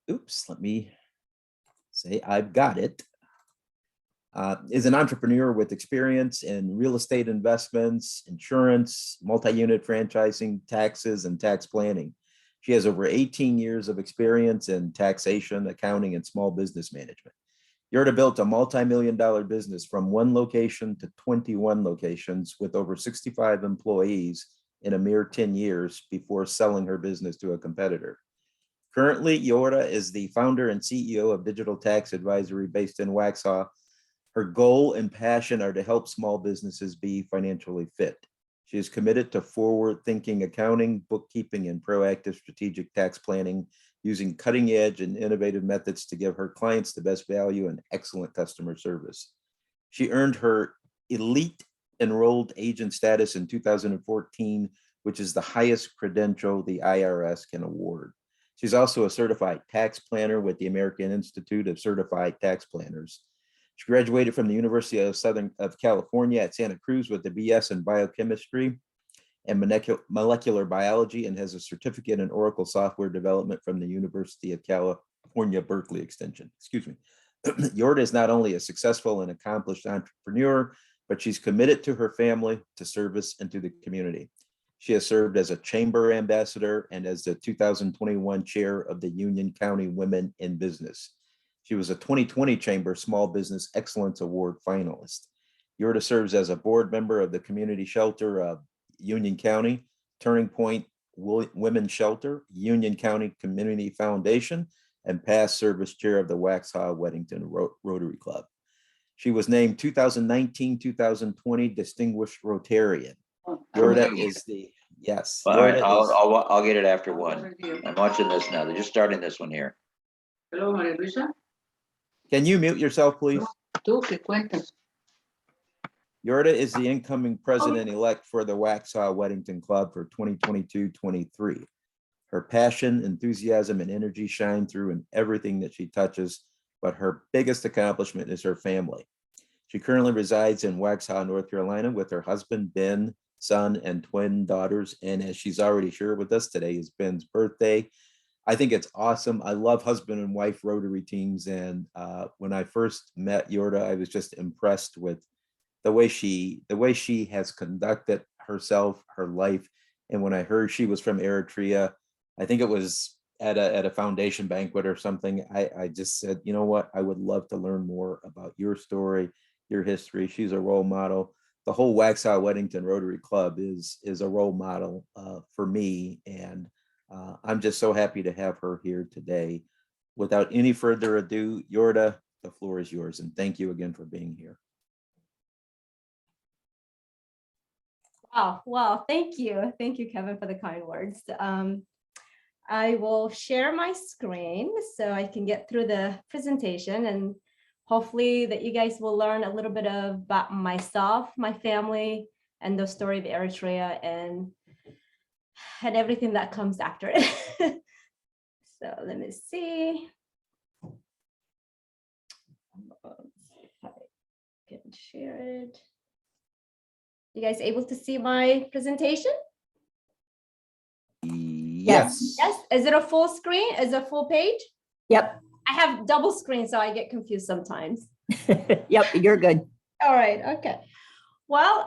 oops, let me say I've got it. Is an entrepreneur with experience in real estate investments, insurance, multi-unit franchising, taxes, and tax planning. She has over 18 years of experience in taxation, accounting, and small business management. Yorda built a multi-million-dollar business from 1 location to 21 locations with over 65 employees in a mere 10 years before selling her business to a competitor. Currently, Yorda is the founder and CEO of Digital Tax Advisory based in Waxhaw. Her goal and passion are to help small businesses be financially fit. She is committed to forward-thinking accounting, bookkeeping, and proactive strategic tax planning, using cutting-edge and innovative methods to give her clients the best value and excellent customer service. She earned her elite enrolled agent status in 2014, which is the highest credential the IRS can award. She's also a certified tax planner with the American Institute of Certified Tax Planners. She graduated from the University of California at Santa Cruz with a BS in biochemistry and molecular biology, and has a certificate in Oracle software development from the University of California, Berkeley Extension. Excuse me. Yorda is not only a successful and accomplished entrepreneur, but she's committed to her family, to service, and to the community. She has served as a chamber ambassador and as the 2021 chair of the Union County Women in Business. She was a 2020 Chamber Small Business Excellence Award finalist. Yorda serves as a board member of the Community Shelter of Union County, Turning Point Women's Shelter, Union County Community Foundation, and past service chair of the Waxhaw Weddington Rotary Club. She was named 2019-2020 Distinguished Rotarian. Yorda is the, yes. All right, I'll get it after one. I'm watching this now. They're just starting this one here. Hello, Maria Luisa. Can you mute yourself, please? Tú que cuentas. Yorda is the incoming president-elect for the Waxhaw Weddington Club for 2022-23. Her passion, enthusiasm, and energy shine through in everything that she touches, but her biggest accomplishment is her family. She currently resides in Waxhaw, North Carolina with her husband, Ben, son, and twin daughters. And as she's already shared with us, today is Ben's birthday. I think it's awesome. I love husband and wife Rotary teams. And when I first met Yorda, I was just impressed with the way she has conducted herself, her life. And when I heard she was from Eritrea, I think it was at a foundation banquet or something, I just said, you know what, I would love to learn more about your story, your history. She's a role model. The whole Waxhaw Weddington Rotary Club is a role model for me. And I'm just so happy to have her here today. Without any further ado, Yorda, the floor is yours. And thank you again for being here. Oh, well, thank you. Thank you, Kevin, for the kind words. I will share my screen so I can get through the presentation, and hopefully that you guys will learn a little bit about myself, my family, and the story of Eritrea and everything that comes after it. So let me see. If I can share it. You guys able to see my presentation? Yes. Yes. Is it a full screen? Is it a full page? Yep. I have double screen, so I get confused sometimes. Yep, you're good. All right. Okay. Well,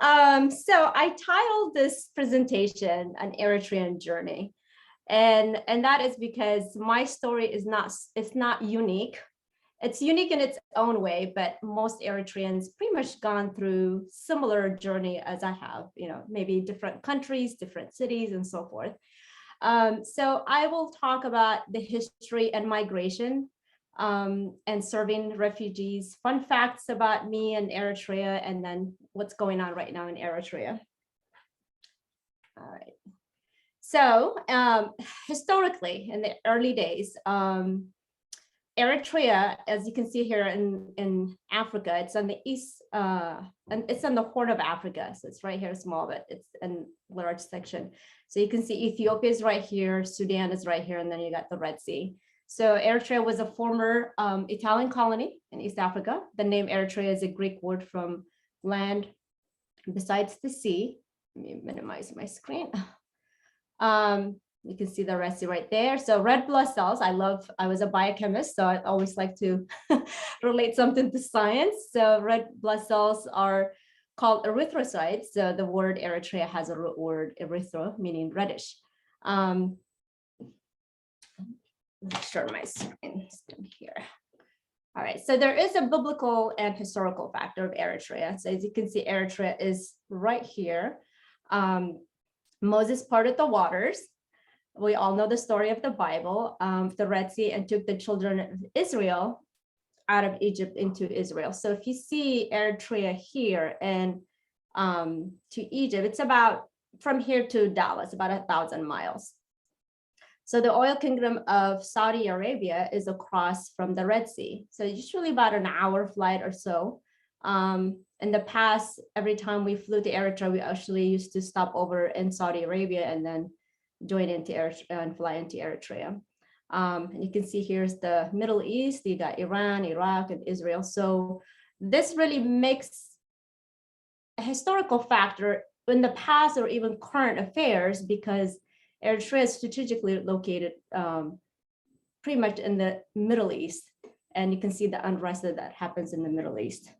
so I titled this presentation "An Eritrean Journey," and that is because my story is not unique. It's unique in its own way, but most Eritreans pretty much gone through similar journey as I have, maybe different countries, different cities, and so forth. So I will talk about the history and migration and serving refugees, fun facts about me and Eritrea, and then what's going on right now in Eritrea. All right. So historically, in the early days, Eritrea, as you can see here in Africa, it's on the east, and it's on the Horn of Africa. So it's right here, small, but it's in large section. So you can see Ethiopia is right here, Sudan is right here, and then you got the Red Sea. So Eritrea was a former Italian colony in East Africa. The name Eritrea is a Greek word from land besides the sea. Let me minimize my screen. You can see the Red Sea right there. So red blood cells, I was a biochemist, so I always like to relate something to science. So red blood cells are called erythrocytes. So the word Eritrea has a root word erythro, meaning reddish. Let's share my screen here. All right, so there is a biblical and historical factor of Eritrea. So as you can see, Eritrea is right here. Moses parted the waters. We all know the story of the Bible, the Red Sea, and took the children of Israel out of Egypt into Israel. So if you see Eritrea here and to Egypt, it's about from here to Dallas, about 1,000 miles. So the oil kingdom of Saudi Arabia is across from the Red Sea. So it's usually about an hour flight or so. In the past, every time we flew to Eritrea, we actually used to stop over in Saudi Arabia and then join into Eritrea and fly into Eritrea. And you can see here's the Middle East. You got Iran, Iraq, and Israel. So this really makes a historical factor in the past or even current affairs, because Eritrea is strategically located pretty much in the Middle East. And you can see the unrest that happens in the Middle East.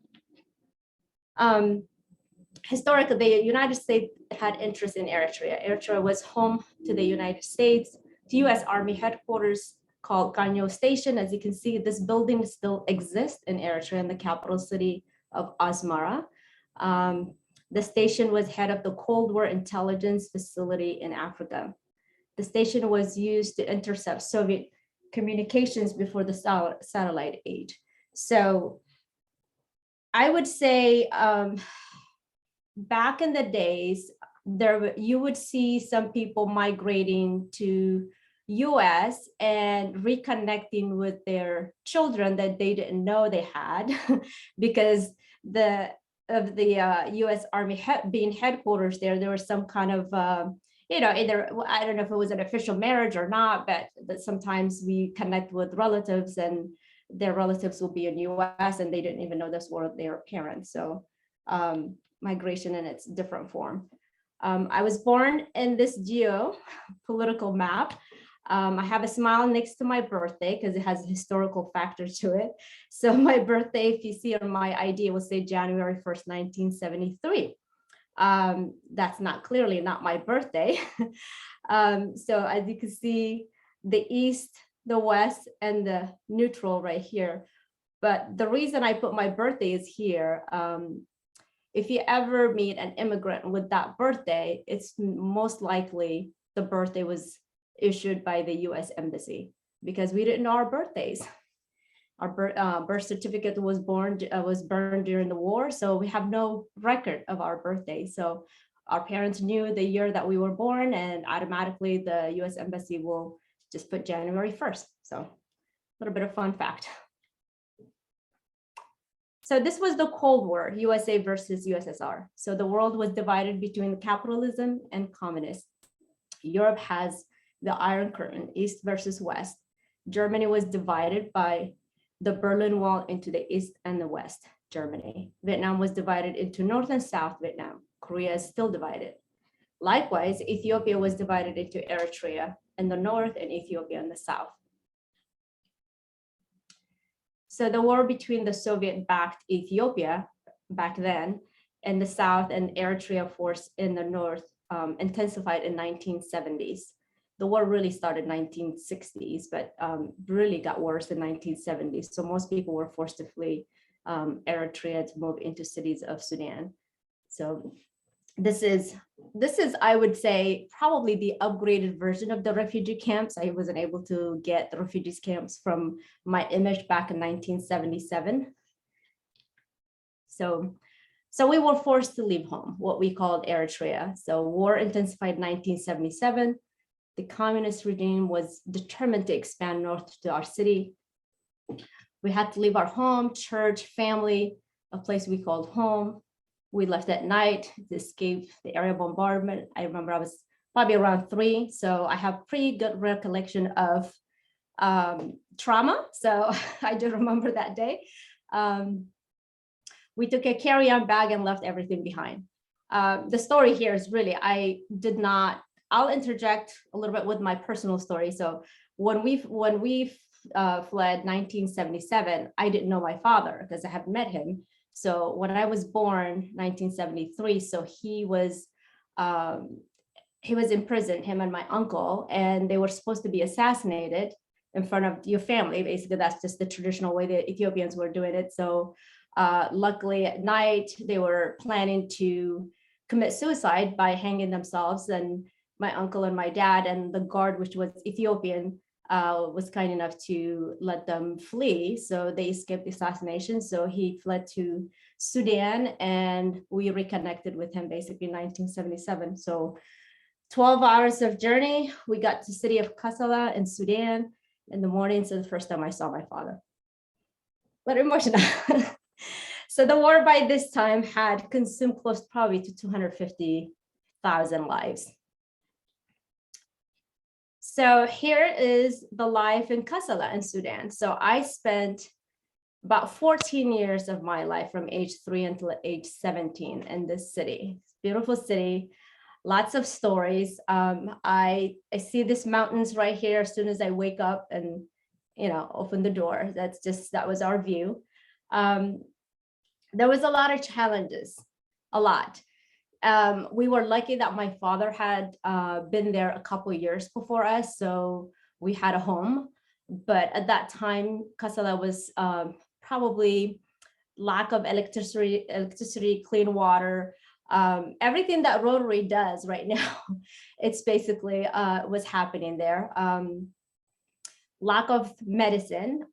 Historically, the United States had interest in Eritrea. Eritrea was home to the United States, to U.S. Army headquarters called Ganyo Station. As you can see, this building still exists in Eritrea, in the capital city of Asmara. The station was head of the Cold War intelligence facility in Africa. The station was used to intercept Soviet communications before the satellite age. So I would say back in the days, you would see some people migrating to US and reconnecting with their children that they didn't know they had because of the US Army being headquarters there was some kind of either, I don't know if it was an official marriage or not, but sometimes we connect with relatives and their relatives will be in US and they didn't even know this were their parents. So migration in its different form. I was born in this geopolitical map. I have a smile next to my birthday because it has a historical factor to it. So my birthday, if you see on my ID, it will say January 1st, 1973. That's clearly not my birthday. So as you can see, the East, the West, and the neutral right here. But the reason I put my birthday is here. If you ever meet an immigrant with that birthday, it's most likely the birthday was issued by the US Embassy because we didn't know our birthdays. Our birth certificate was burned during the war, so we have no record of our birthday. So our parents knew the year that we were born, and automatically the US Embassy will just put January 1st. So a little bit of fun fact. So this was the Cold War, USA versus USSR. So the world was divided between capitalism and communism. Europe has the Iron Curtain, East versus West. Germany was divided by the Berlin Wall into the East and the West Germany. Vietnam was divided into North and South Vietnam. Korea is still divided. Likewise, Ethiopia was divided into Eritrea in the North and Ethiopia in the South. So the war between the Soviet-backed Ethiopia back then and the South and Eritrea force in the North intensified in 1970s. The war really started in 1960s, but really got worse in 1970s. So most people were forced to flee Eritrea to move into cities of Sudan. So this is, I would say, probably the upgraded version of the refugee camps. I wasn't able to get the refugees camps from my image back in 1977. So we were forced to leave home, what we called Eritrea. So war intensified in 1977. The communist regime was determined to expand north to our city. We had to leave our home, church, family, a place we called home. We left at night to escape the area bombardment. I remember I was probably around 3, so I have pretty good recollection of trauma. So I do remember that day. We took a carry-on bag and left everything behind. The story here is really, I did not I'll interject a little bit with my personal story. So when we fled 1977, I didn't know my father because I haven't met him. So when I was born 1973, so he was in prison, him and my uncle, and they were supposed to be assassinated in front of your family. Basically, that's just the traditional way the Ethiopians were doing it. So luckily at night, they were planning to commit suicide by hanging themselves. And my uncle and my dad and the guard, which was Ethiopian, was kind enough to let them flee. So they escaped the assassination. So he fled to Sudan, and we reconnected with him basically in 1977. So 12 hours of journey, we got to the city of Kassala in Sudan in the morning. So the first time I saw my father. But emotional. So the war by this time had consumed close probably to 250,000 lives. So here is the life in Kassala in Sudan. So I spent about 14 years of my life from age 3 until age 17 in this city. Beautiful city, lots of stories. I see these mountains right here as soon as I wake up and, open the door. That was our view. There was a lot of challenges, a lot. We were lucky that my father had been there a couple of years before us, so we had a home. But at that time, Kassala was probably lack of electricity, clean water, everything that Rotary does right now. It's basically was happening there. Lack of medicine.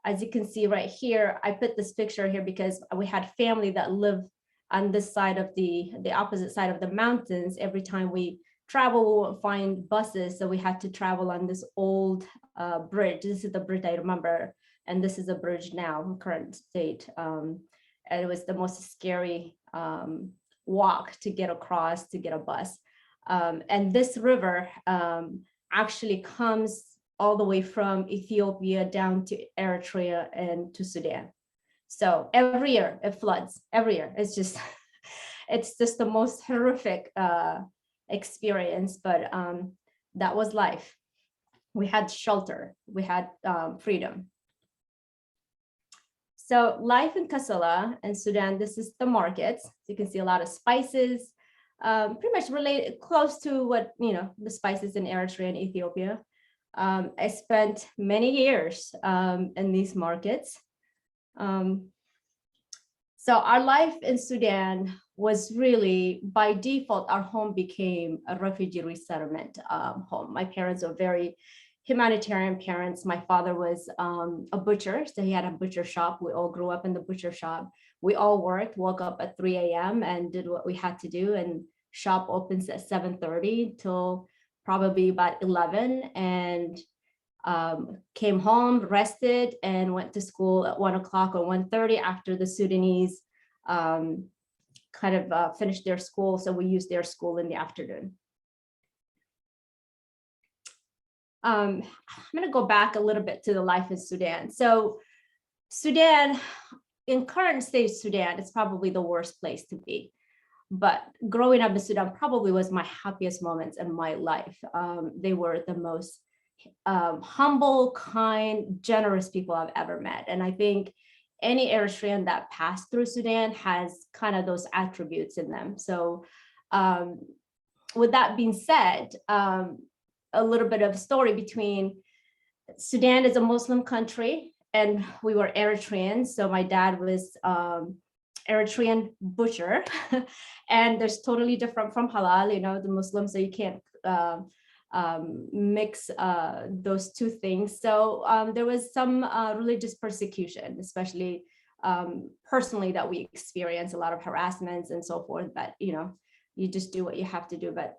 As you can see right here, I put this picture here because we had family that lived on this side of the opposite side of the mountains. Every time we travel, we won't find buses. So we had to travel on this old bridge. This is the bridge I remember. And this is a bridge now, current state. And it was the most scary walk to get across to get a bus. And this river actually comes all the way from Ethiopia down to Eritrea and to Sudan. So every year it floods, every year. It's just the most horrific experience, but that was life. We had shelter, we had freedom. So life in Kassala and Sudan, this is the markets. You can see a lot of spices, pretty much related, close to what, the spices in Eritrea and Ethiopia. I spent many years in these markets. So our life in Sudan was really, by default, our home became a refugee resettlement home. My parents were very humanitarian parents. My father was a butcher, so he had a butcher shop. We all grew up in the butcher shop. We all woke up at 3 a.m. and did what we had to do, and shop opens at 7:30 till probably about 11, and came home, rested, and went to school at 1 o'clock or 1:30 after the Sudanese finished their school. So we used their school in the afternoon. I'm going to go back a little bit to the life in Sudan. So Sudan, in current state Sudan, it's probably the worst place to be. But growing up in Sudan probably was my happiest moments in my life. They were the most humble, kind, generous people I've ever met. And I think any Eritrean that passed through Sudan has kind of those attributes in them. So with that being said, a little bit of a story between Sudan is a Muslim country and we were Eritreans. So my dad was Eritrean butcher and there's totally different from halal, the Muslims, so you can't mix those two things. So there was some religious persecution, especially personally, that we experienced, a lot of harassments and so forth, but you just do what you have to do. But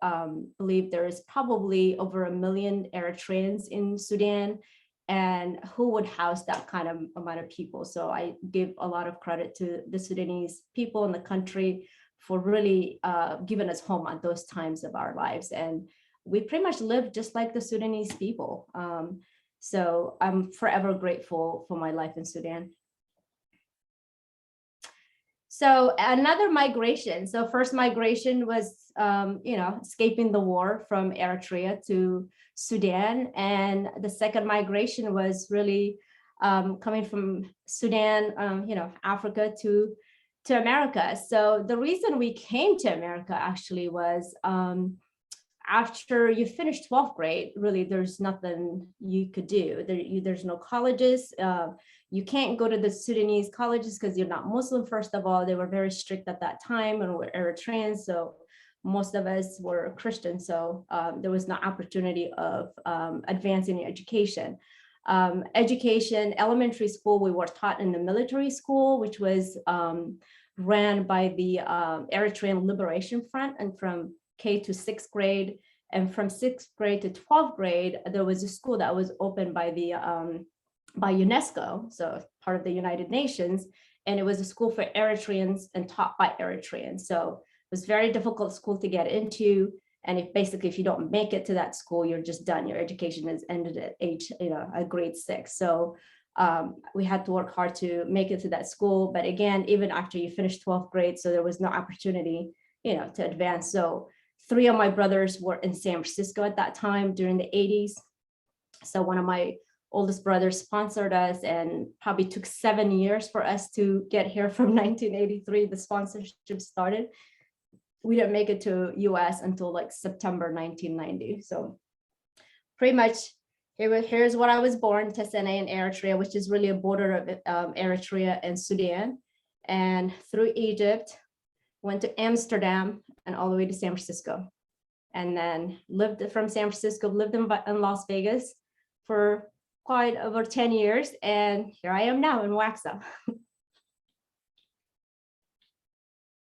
believe there is probably over 1 million Eritreans in Sudan, and who would house that kind of amount of people? So I give a lot of credit to the Sudanese people in the country for really giving us home at those times of our lives. And we pretty much live just like the Sudanese people. So I'm forever grateful for my life in Sudan. So another migration. So first migration was, escaping the war from Eritrea to Sudan. And the second migration was really coming from Sudan, Africa to America. So the reason we came to America actually was after you finish 12th grade, really, there's nothing you could do. There's no colleges. You can't go to the Sudanese colleges because you're not Muslim, first of all. They were very strict at that time, and we're Eritreans, so most of us were Christian. So there was no opportunity of advancing your education. Elementary school, we were taught in the military school, which was ran by the Eritrean Liberation Front, and from K to 6th grade, and from 6th grade to 12th grade, there was a school that was opened by the by UNESCO, so part of the United Nations, and it was a school for Eritreans and taught by Eritreans. So it was very difficult school to get into, and if you don't make it to that school, you're just done. Your education has ended at at grade 6. So we had to work hard to make it to that school. But again, even after you finish 12th grade, so there was no opportunity, to advance. So 3 of my brothers were in San Francisco at that time during the 80s. So one of my oldest brothers sponsored us, and probably took 7 years for us to get here. From 1983, the sponsorship started. We didn't make it to US until like September 1990. So pretty much here's what I was born, Tessene in Eritrea, which is really a border of Eritrea and Sudan, and through Egypt, went to Amsterdam, and all the way to San Francisco, and then lived in Las Vegas for quite over 10 years, and here I am now in Waxhaw.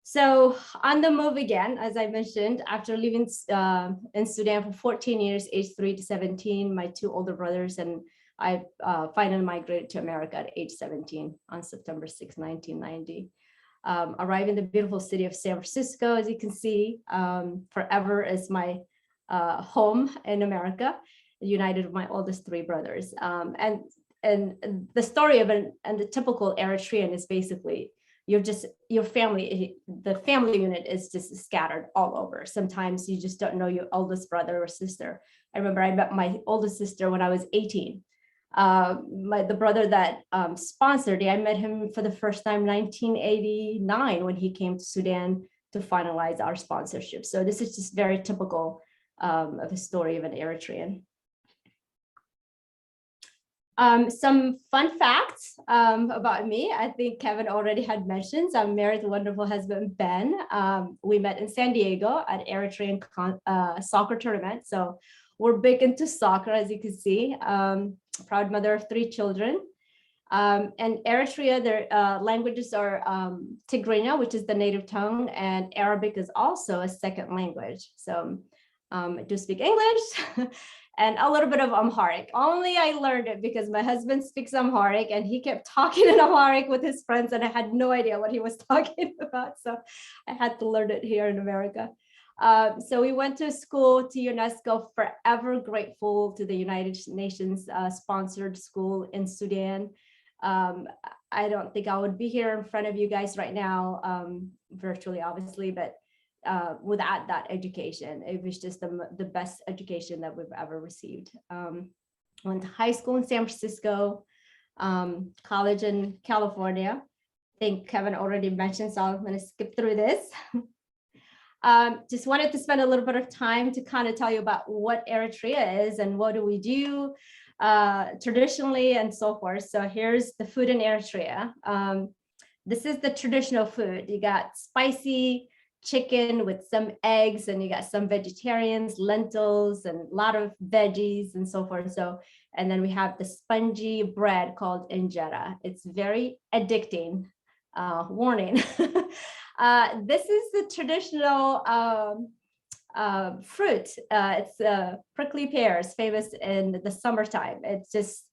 So on the move again, as I mentioned, after living in Sudan for 14 years, age 3 to 17, my 2 older brothers and I finally migrated to America at age 17 on September 6, 1990. Arrived in the beautiful city of San Francisco, as you can see, forever is my home in America, united with my oldest 3 brothers. And the story of and the typical Eritrean is basically, your family, the family unit is just scattered all over. Sometimes you just don't know your oldest brother or sister. I remember I met my oldest sister when I was 18. The brother that sponsored me, I met him for the first time 1989 when he came to Sudan to finalize our sponsorship. So this is just very typical of a story of an Eritrean. Some fun facts about me. I think Kevin already had mentioned. I'm married to wonderful husband, Ben. We met in San Diego at Eritrean soccer tournament. So we're big into soccer, as you can see. Proud mother of 3 children. And Eritrea, their languages are Tigrinya, which is the native tongue, and Arabic is also a second language. So I do speak English. And a little bit of Amharic. Only I learned it because my husband speaks Amharic, and he kept talking in Amharic with his friends, and I had no idea what he was talking about. So I had to learn it here in America. So we went to school to UNESCO, forever grateful to the United Nations sponsored school in Sudan. I don't think I would be here in front of you guys right now, virtually, obviously, but without that education. It was just the best education that we've ever received. Went to high school in San Francisco, college in California. I think Kevin already mentioned, so I'm going to skip through this. Just wanted to spend a little bit of time to kind of tell you about what Eritrea is and what do we do traditionally and so forth. So here's the food in Eritrea. This is the traditional food. You got spicy chicken with some eggs, and you got some vegetarians, lentils, and a lot of veggies and so forth. So, and then we have the spongy bread called injera. It's very addicting. Warning. This is the traditional fruit. It's prickly pears, famous in the summertime. It's just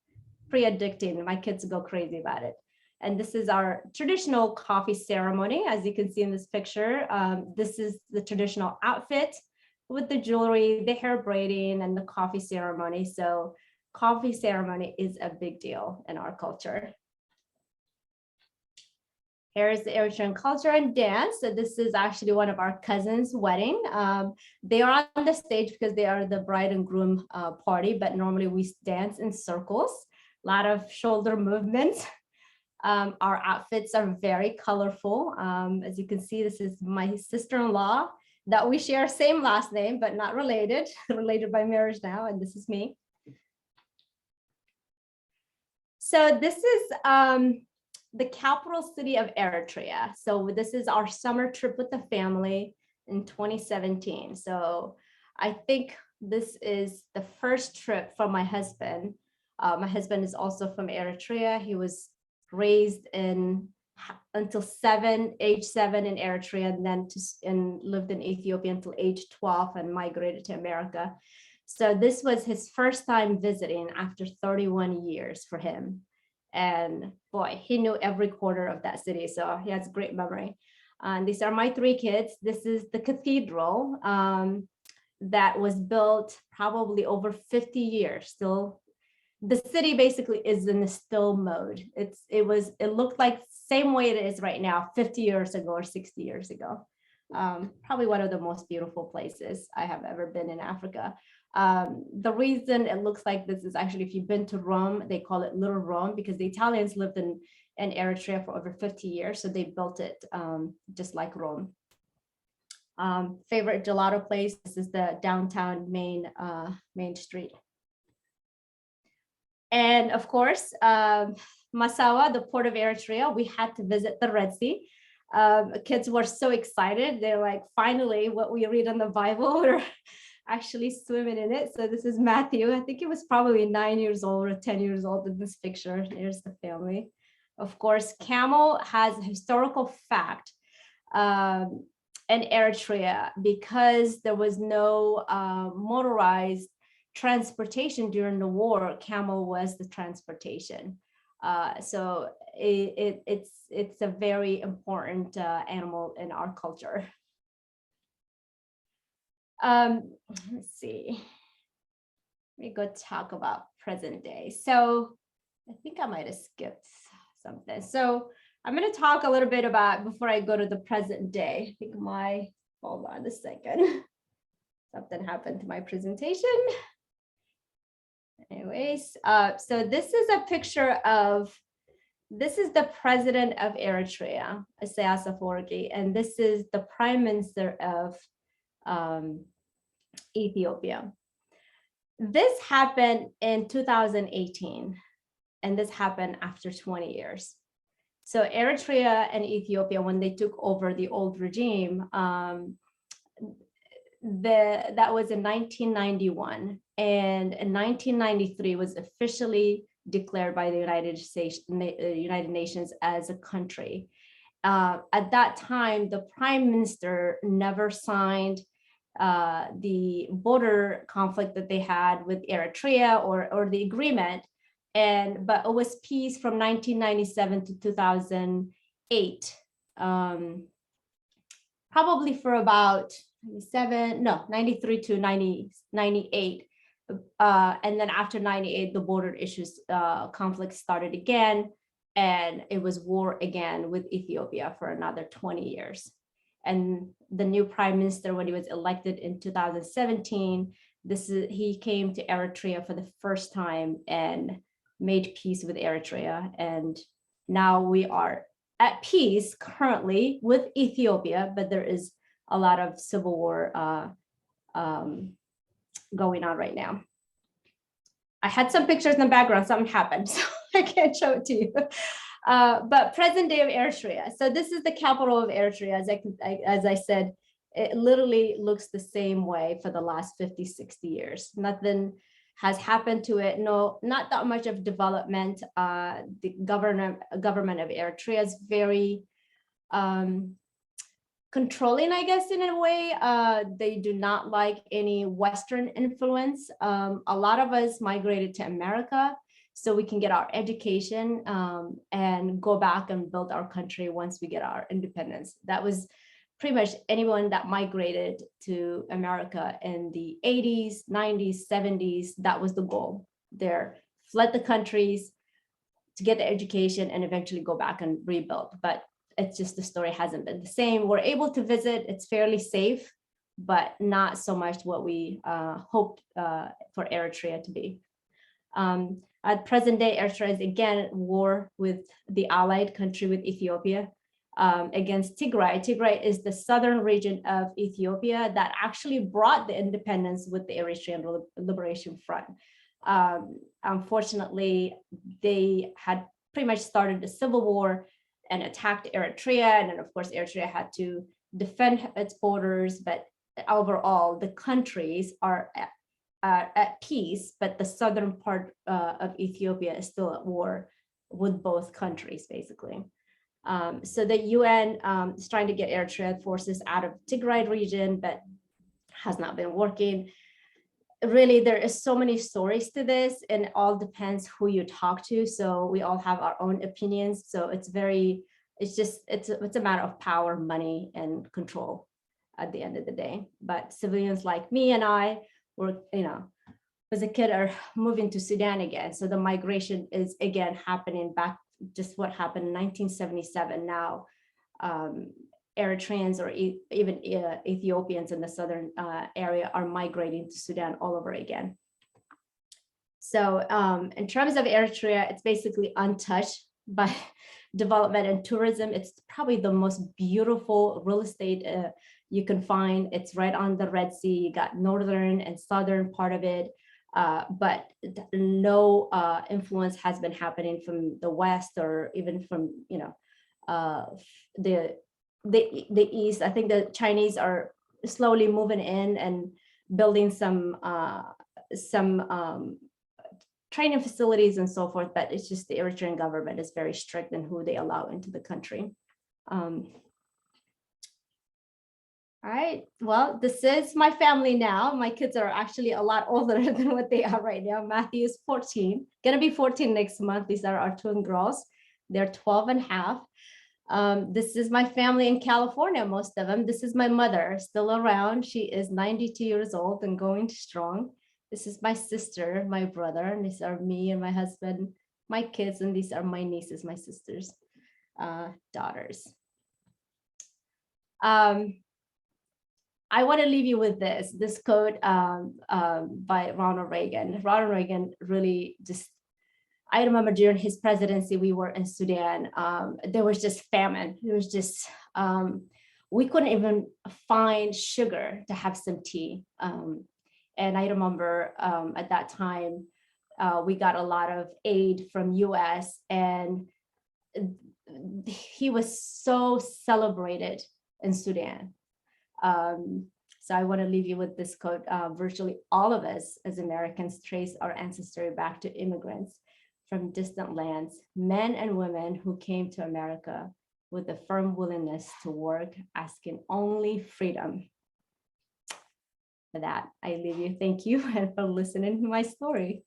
pretty addicting. My kids go crazy about it. And this is our traditional coffee ceremony. As you can see in this picture, this is the traditional outfit with the jewelry, the hair braiding, and the coffee ceremony. So coffee ceremony is a big deal in our culture. Here's the Eritrean culture and dance. So this is actually one of our cousins' wedding. They are on the stage because they are the bride and groom party, but normally we dance in circles, a lot of shoulder movements. Our outfits are very colorful. As you can see, this is my sister-in-law that we share same last name, but not related, related by marriage now, and this is me. So this is the capital city of Eritrea. So this is our summer trip with the family in 2017. So I think this is the first trip for my husband. My husband is also from Eritrea. He was raised until age 7 in Eritrea, and then lived in Ethiopia until age 12 and migrated to America. So this was his first time visiting after 31 years for him. And boy, he knew every corner of that city. So he has great memory. And these are my 3 kids. This is the cathedral that was built probably over 50 years. Still, the city basically is in the still mode. It looked like same way it is right now, 50 years ago or 60 years ago. Probably one of the most beautiful places I have ever been in Africa. The reason it looks like this is actually, if you've been to Rome, they call it Little Rome because the Italians lived in Eritrea for over 50 years. So they built it just like Rome. Favorite gelato place, this is the downtown main street. And of course, Massawa, the port of Eritrea, we had to visit the Red Sea. Kids were so excited. They're like, finally, what we read in the Bible, we're actually swimming in it. So this is Matthew. I think he was probably 9 years old or 10 years old in this picture. There's the family. Of course, camel has a historical fact in Eritrea because there was no motorized transportation during the war. Camel was the transportation. So it's a very important animal in our culture. Let's see. Let me go talk about present day. So I think I might have skipped something. So I'm going to talk a little bit about, before I go to the present day, I think hold on a second. Something happened to my presentation. Anyways, so this is a picture of, this is the president of Eritrea, Isaias Afwerki, and this is the prime minister of Ethiopia. This happened in 2018, and this happened after 20 years. So Eritrea and Ethiopia, when they took over the old regime, that was in 1991, and in 1993 was officially declared by the United Nations as a country. At that time, the prime minister never signed the border conflict that they had with Eritrea or the agreement, but it was peace from 1997 to 2008, probably for about 93 to 98. And then after 98, the border issues conflict started again, and it was war again with Ethiopia for another 20 years. And the new prime minister, when he was elected in 2017, he came to Eritrea for the first time and made peace with Eritrea. And now we are at peace currently with Ethiopia, but there is a lot of civil war going on right now. I had some pictures in the background, something happened, so I can't show it to you. But present day of Eritrea. So this is the capital of Eritrea. As I said, it literally looks the same way for the last 50, 60 years. Nothing has happened to it. No, not that much of development. The government of Eritrea is very controlling, I guess, in a way. They do not like any Western influence. A lot of us migrated to America so we can get our education and go back and build our country once we get our independence. That was pretty much anyone that migrated to America in the 80s, 90s, 70s. That was the goal there. Fled the countries to get the education and eventually go back and rebuild. But it's just the story hasn't been the same. We're able to visit, it's fairly safe, but not so much what we hoped for Eritrea to be. At present day, Eritrea is again at war with the allied country with Ethiopia against Tigray. Tigray is the southern region of Ethiopia that actually brought the independence with the Eritrean Liberation Front. Unfortunately, they had pretty much started a civil war and attacked Eritrea. And then of course, Eritrea had to defend its borders, but overall, the countries are at peace, but the southern part of Ethiopia is still at war with both countries, basically. So the UN is trying to get Eritrean forces out of Tigray region, but has not been working. Really, there is so many stories to this, and it all depends who you talk to. So we all have our own opinions. So it's a matter of power, money, and control at the end of the day. But civilians like me and I were, as a kid, are moving to Sudan again. So the migration is again happening back, just what happened in 1977 now. Eritreans or even Ethiopians in the southern area are migrating to Sudan all over again. So in terms of Eritrea, it's basically untouched by development and tourism. It's probably the most beautiful real estate you can find. It's right on the Red Sea. You got northern and southern part of it, but no influence has been happening from the West or even from the East. I think the Chinese are slowly moving in and building some training facilities and so forth, but it's just the Eritrean government is very strict in who they allow into the country. All right, well, this is my family now. My kids are actually a lot older than what they are right now. Matthew is 14, gonna be 14 next month. These are our twin girls. They're 12 and a half. This is my family in California, most of them. This is my mother, still around. She is 92 years old and going strong. This is my sister, my brother, and these are me and my husband, my kids, and these are my nieces, my sister's daughters. I want to leave you with this quote by Ronald Reagan. Ronald Reagan really just, I remember during his presidency, we were in Sudan. There was just famine. It was just, we couldn't even find sugar to have some tea. And I remember at that time, we got a lot of aid from US, and he was so celebrated in Sudan. So I want to leave you with this quote. Virtually all of us as Americans trace our ancestry back to immigrants from distant lands, men and women who came to America with a firm willingness to work, asking only freedom. For that, I leave you. Thank you and for listening to my story.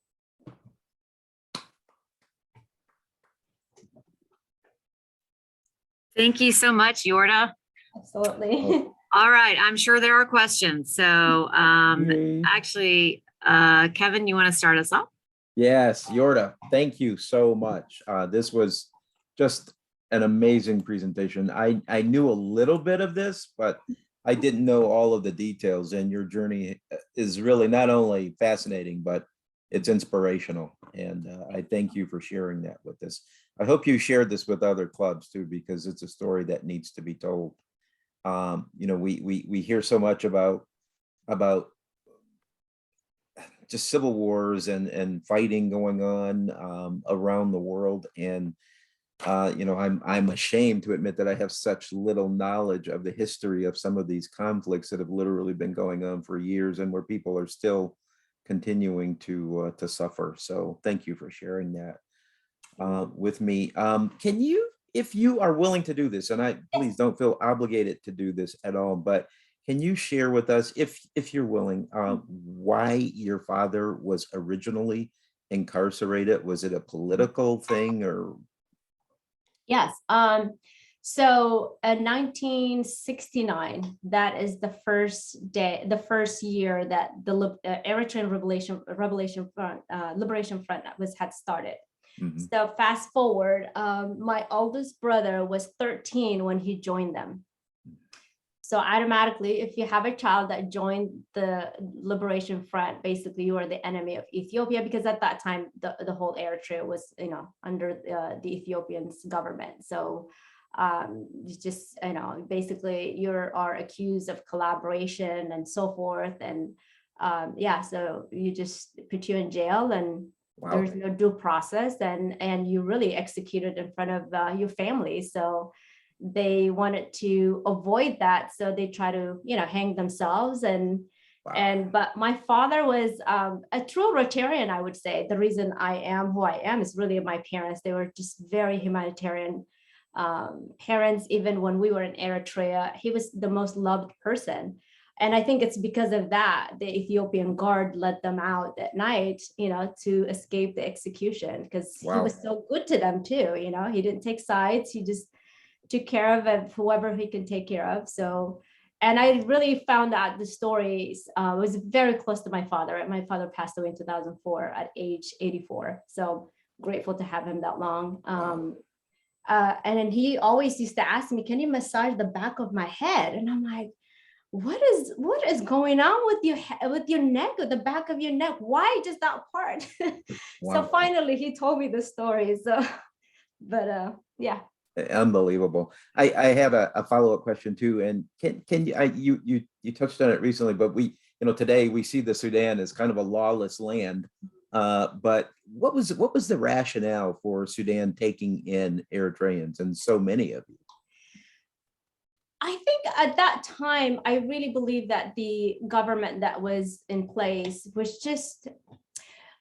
Thank you so much, Yorda. Absolutely. All right, I'm sure there are questions. So actually, Kevin, you want to start us off? Yes, Yorda, thank you so much. This was just an amazing presentation. I knew a little bit of this, but I didn't know all of the details, and your journey is really not only fascinating, but it's inspirational. And I thank you for sharing that with us. I hope you shared this with other clubs too, because it's a story that needs to be told. We hear so much about just civil wars and fighting going on around the world, and I'm ashamed to admit that I have such little knowledge of the history of some of these conflicts that have literally been going on for years, and where people are still continuing to suffer. So thank you for sharing that with me. Can you, if you are willing to do this, and please don't feel obligated to do this at all, but can you share with us, if you're willing, why your father was originally incarcerated? Was it a political thing or? Yes. So in 1969, that is the first year that the Eritrean Liberation Front had started. Mhm. So fast forward, my oldest brother was 13 when he joined them. So automatically, if you have a child that joined the Liberation Front, basically you are the enemy of Ethiopia, because at that time the whole Eritrea was, under the Ethiopian's government. So you just, basically you are accused of collaboration and so forth, and yeah, so you just put you in jail, and Wow. there's no due process, and you really executed in front of your family. So they wanted to avoid that, so they try to hang themselves. Wow. But my father was a true Rotarian, I would say. The reason I am who I am is really my parents. They were just very humanitarian parents. Even when we were in Eritrea, he was the most loved person. And I think it's because of that, the Ethiopian guard let them out at night, to escape the execution, because he Wow. was so good to them too. He didn't take sides. He just took care of whoever he can take care of. So, and I really found out the stories, was very close to my father. My father passed away in 2004 at age 84. So grateful to have him that long. And then he always used to ask me, can you massage the back of my head? And I'm like, what is going on with your neck, or the back of your neck? Why just that part? So Wow. finally he told me the story. So, but yeah. Unbelievable. I have a follow-up question too. And can you touched on it recently, but today we see the Sudan as kind of a lawless land. But what was the rationale for Sudan taking in Eritreans, and so many of you? I think at that time, I really believe that the government that was in place was just,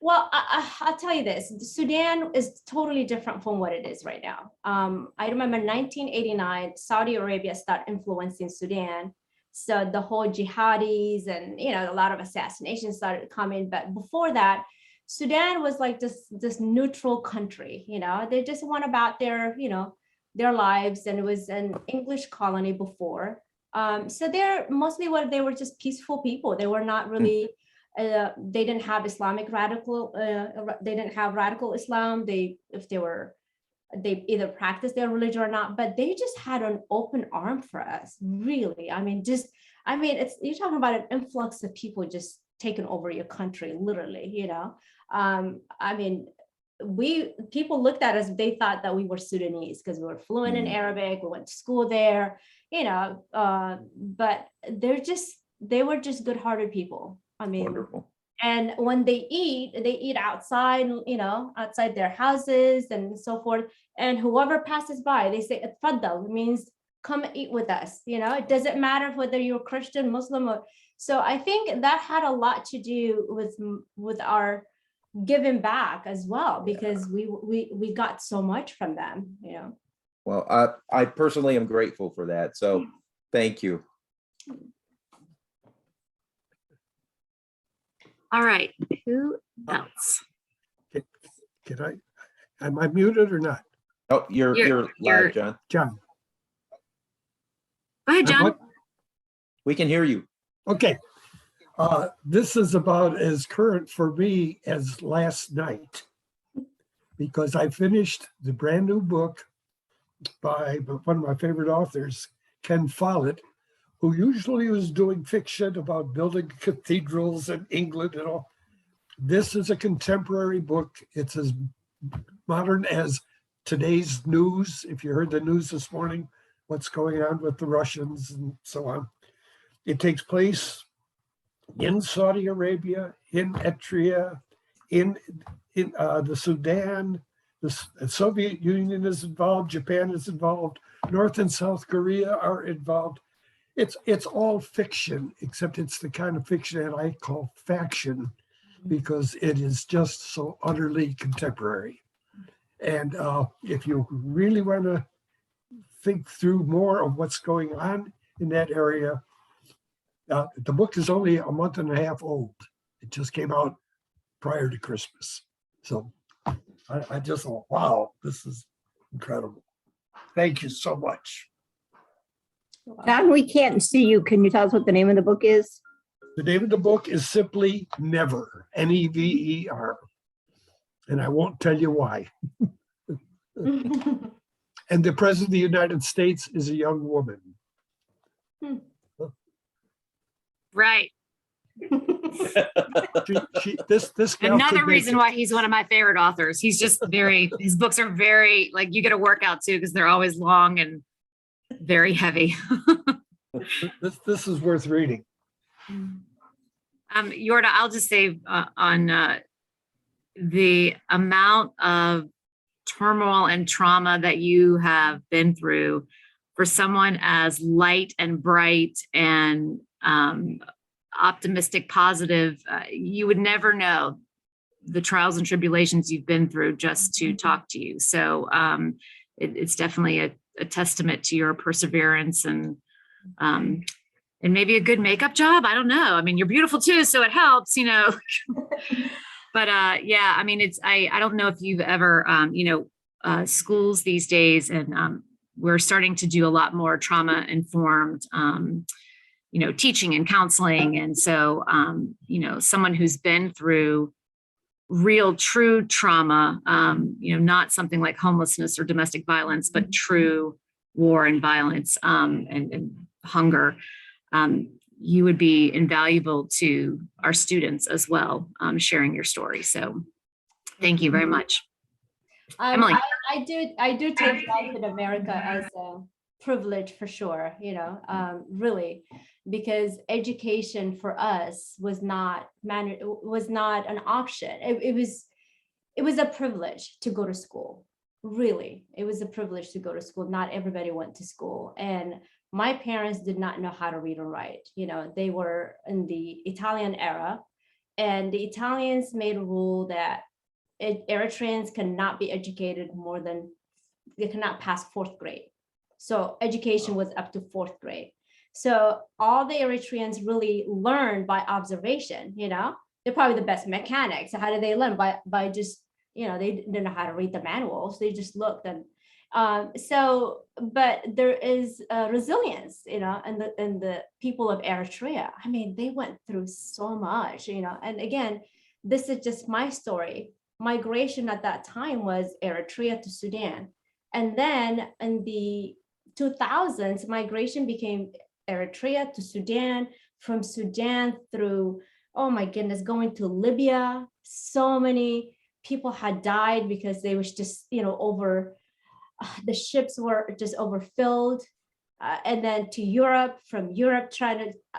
well, I'll tell you this, Sudan is totally different from what it is right now. I remember 1989, Saudi Arabia started influencing Sudan. So the whole jihadis and, a lot of assassinations started coming. But before that, Sudan was like this neutral country, they just went about their lives, and it was an English colony before. So they're mostly they were just peaceful people. They were not really, they didn't have they didn't have radical Islam. They either practiced their religion or not, but they just had an open arm for us, really. You're talking about an influx of people just taking over your country, literally, people looked at us, they thought that we were Sudanese because we were fluent in Arabic, we went to school there, but they were just good-hearted people. Wonderful. And when they eat outside, outside their houses and so forth. And whoever passes by, they say, "Tfaddal," means come eat with us. It doesn't matter whether you're Christian, Muslim, or so. I think that had a lot to do with our giving back as well, because we got so much from them. Well, I personally am grateful for that. So thank you. All right, who else? Am I muted or not? Oh, you're live, John. John? Go ahead, John. We can hear you. Okay. This is about as current for me as last night, because I finished the brand new book by one of my favorite authors, Ken Follett, who usually was doing fiction about building cathedrals in England and all. This is a contemporary book. It's as modern as today's news. If you heard the news this morning, what's going on with the Russians and so on. It takes place in Saudi Arabia, in Eritrea, in the Sudan. The Soviet Union is involved, Japan is involved, North and South Korea are involved. It's all fiction, except it's the kind of fiction that I call faction, because it is just so utterly contemporary. And if you really want to think through more of what's going on in that area, the book is only a month and a half old. It just came out prior to Christmas. So I just thought, wow, this is incredible. Thank you so much. John, we can't see you. Can you tell us what the name of the book is? The name of the book is simply Never, Never. and I won't tell you why. And the President of the United States is a young woman. Right. This gal Another could make reason it. why he's one of my favorite authors. He's just his books are very, like, you get a workout too, because they're always long and very heavy. This is worth reading. Yorda, I'll just say on the amount of turmoil and trauma that you have been through, for someone as light and bright and optimistic, positive, you would never know the trials and tribulations you've been through just to talk to you. So it's definitely a testament to your perseverance and maybe a good makeup job. I don't know. I mean, you're beautiful too, so it helps, you know. But yeah, I mean, I don't know if you've ever, schools these days, and we're starting to do a lot more trauma informed, teaching and counseling. And so, someone who's been through real, true trauma, not something like homelessness or domestic violence, but true war and violence and hunger, you would be invaluable to our students as well, sharing your story. So thank you very much. Emily. I do take life in America as a privilege for sure, really, because education for us was not an option. It was a privilege to go to school. Really, it was a privilege to go to school. Not everybody went to school, and my parents did not know how to read or write. They were in the Italian era, and the Italians made a rule that Eritreans cannot be educated they cannot pass 4th grade. So education was up to 4th grade. So all the Eritreans really learned by observation. They're probably the best mechanics. So how did they learn? By just, they didn't know how to read the manuals. They just looked. And but there is resilience, in the people of Eritrea. I mean, they went through so much, and again, this is just my story. Migration at that time was Eritrea to Sudan. And then in the 2000s, migration became Eritrea to Sudan, from Sudan through, oh my goodness, going to Libya. So many people had died because they was just, the ships were just overfilled. And then to Europe, from Europe,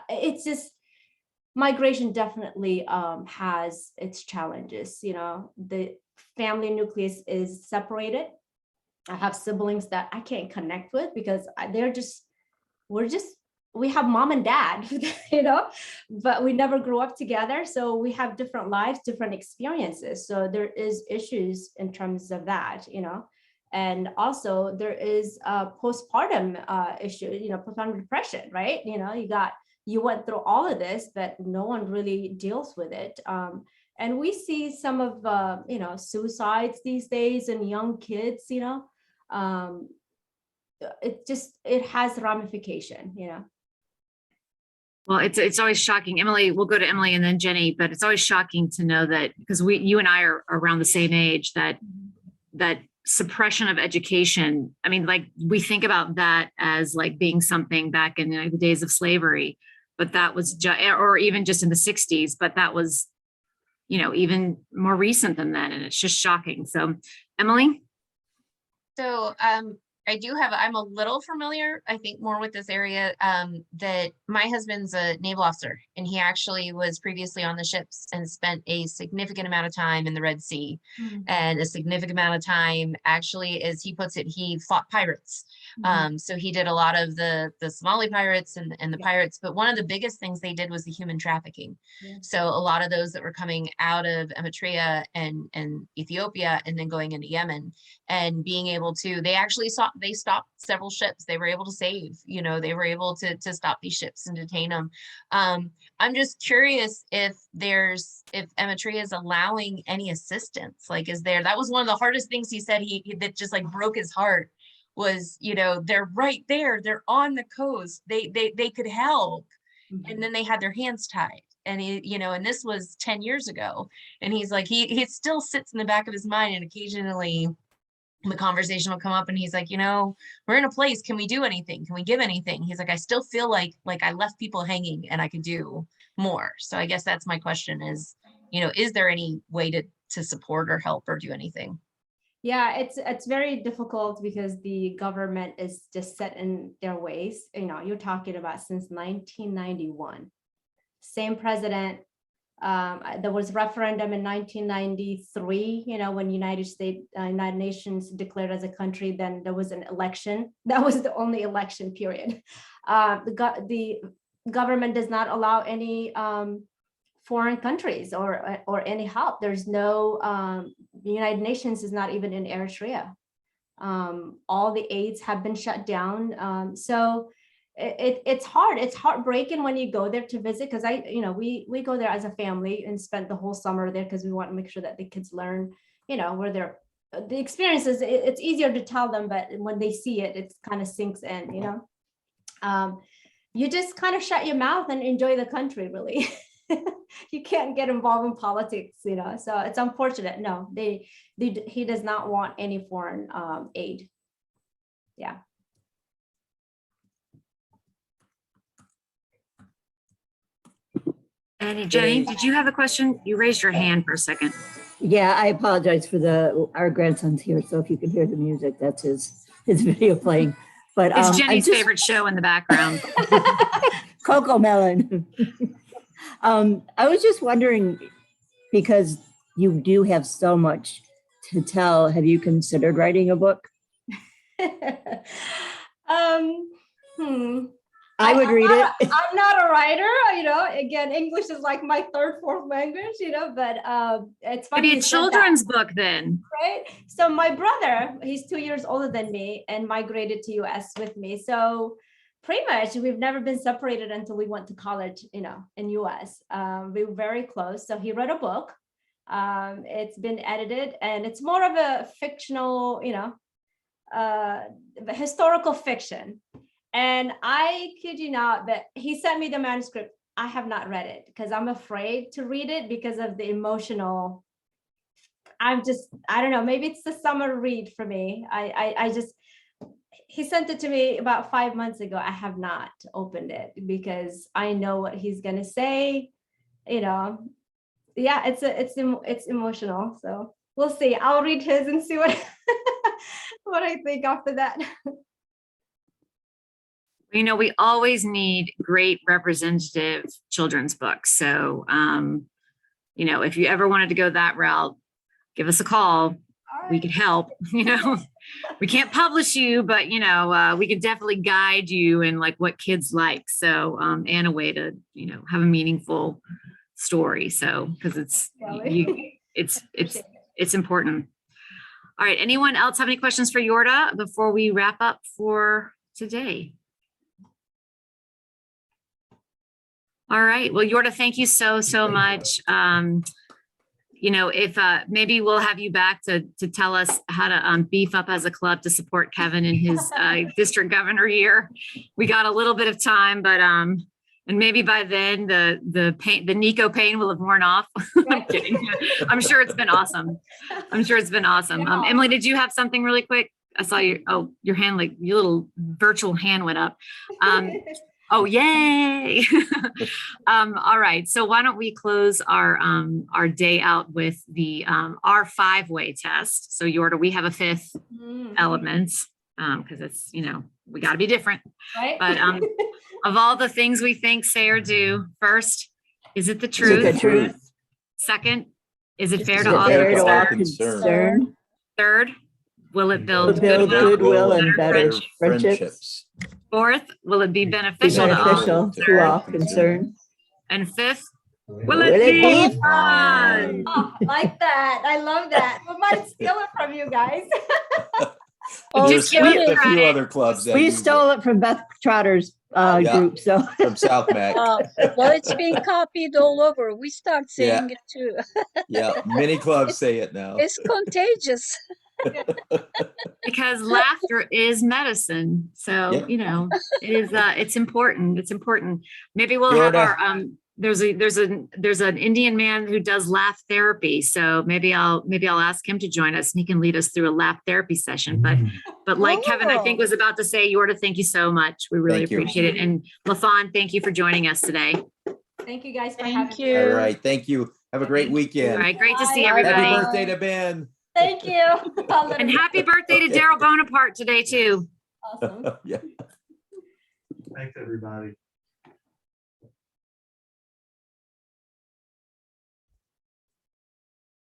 it's just, migration definitely has its challenges. The family nucleus is separated. I have siblings that I can't connect with because we have mom and dad, but we never grew up together. So we have different lives, different experiences. So there is issues in terms of that, and also there is a postpartum issue, postpartum depression, right? You went through all of this, but no one really deals with it. And we see some of, suicides these days in young kids, it has ramification, Well, it's always shocking. Emily, we'll go to Emily and then Jenny, but it's always shocking to know that, because you and I are around the same age, that suppression of education. I mean, like, we think about that as like being something back in the days of slavery, but that was or even just in the 60s, but that was, even more recent than that. And it's just shocking. So Emily. So I'm a little familiar, I think, more with this area, that my husband's a naval officer, and he actually was previously on the ships and spent a significant amount of time in the Red Sea, and a significant amount of time, actually, as he puts it, he fought pirates. So he did a lot of the Somali pirates and the pirates, but one of the biggest things they did was the human trafficking. So a lot of those that were coming out of Eritrea and Ethiopia and then going into Yemen, and being able to, they stopped several ships. They were able to save, they were able to stop these ships and detain them. I'm just curious if Eritrea is allowing any assistance. Like, that was one of the hardest things he said that just like broke his heart, was, they're right there, they're on the coast, they could help. And then they had their hands tied. And and this was 10 years ago. And he's like, he still sits in the back of his mind, and occasionally the conversation will come up and he's like, we're in a place, can we do anything? Can we give anything? He's like, I still feel like I left people hanging and I could do more. So I guess that's my question is, is there any way to support or help or do anything? Yeah, it's very difficult because the government is just set in their ways. You're talking about since 1991. Same president. There was referendum in 1993, when United Nations declared as a country, then there was an election. That was the only election period. The government does not allow any foreign countries or any help. There's no, the United Nations is not even in Eritrea. All the aids have been shut down. So it's hard. It's heartbreaking when you go there to visit, because we go there as a family and spent the whole summer there because we want to make sure that the kids learn, where they're, the experiences, it's easier to tell them, but when they see it, it kind of sinks in, you just kind of shut your mouth and enjoy the country, really. You can't get involved in politics, so it's unfortunate. No, he does not want any foreign aid. Yeah. And Jenny, did you have a question? You raised your hand for a second. Yeah, I apologize for our grandson's here, so if you can hear the music, that's his video playing. But it's Jenny's favorite show in the background. Coco Melon. I was just wondering, because you do have so much to tell, have you considered writing a book? I would read it. I'm not a writer, again, English is like my third, fourth language, but it's funny. Maybe a children's book then. Right. So my brother, he's 2 years older than me and migrated to US with me. So pretty much we've never been separated until we went to college, in US. We were very close. So he wrote a book. It's been edited and it's more of a fictional, historical fiction. And I kid you not that he sent me the manuscript. I have not read it because I'm afraid to read it because of the emotional. I don't know, maybe it's the summer read for me. He sent it to me about 5 months ago. I have not opened it because I know what he's going to say, Yeah, it's emotional. So we'll see. I'll read his and see what, what I think after that. We always need great representative children's books. So, if you ever wanted to go that route, give us a call. We could help, we can't publish you, but, we could definitely guide you in like what kids like. So, and a way to, have a meaningful story. So, because it's important. All right. Anyone else have any questions for Yorda before we wrap up for today? All right. Well, Yorda, thank you so much. If maybe we'll have you back to tell us how to beef up as a club to support Kevin in his district governor year. We got a little bit of time, but and maybe by then the Nico pain will have worn off. I'm kidding. I'm sure it's been awesome. Emily, did you have something really quick? I saw your hand, like your little virtual hand went up. Oh, yay. All right. So why don't we close our day out with the our 5-way test. So Yorda, we have a 5th element because it's, we got to be different. Right. But of all the things we think, say, or do, first, is it the truth? Is it the truth? Second, is it fair Is to it all fair to all concerned? concerned? Third, will it build goodwill and better friendships? Fourth, will it be beneficial to all concerned? And 5th, will it be fun? Oh, like that. I love that. We might steal it from you guys. Just give me a few other clubs. We stole it from Beth Trotter's group. So from South Mac. Well, it's being copied all over. We start saying it too. Yeah, many clubs say it now. It's contagious. Because laughter is medicine. So, it is, it's important. Maybe we'll have our, there's an Indian man who does laugh therapy. So maybe I'll ask him to join us and he can lead us through a laugh therapy session. But like Kevin, I think was about to say, Yorda, thank you so much. We really Thank you. appreciate it. And Lathan, thank you for joining us today. Thank you guys for Thank having me. you. All right. Thank you. Have a great All weekend. right, great to see Bye. Happy everybody. birthday to Ben. Thank you. And happy birthday to Daryl Bonaparte today too. Awesome. Yeah. Thanks, everybody.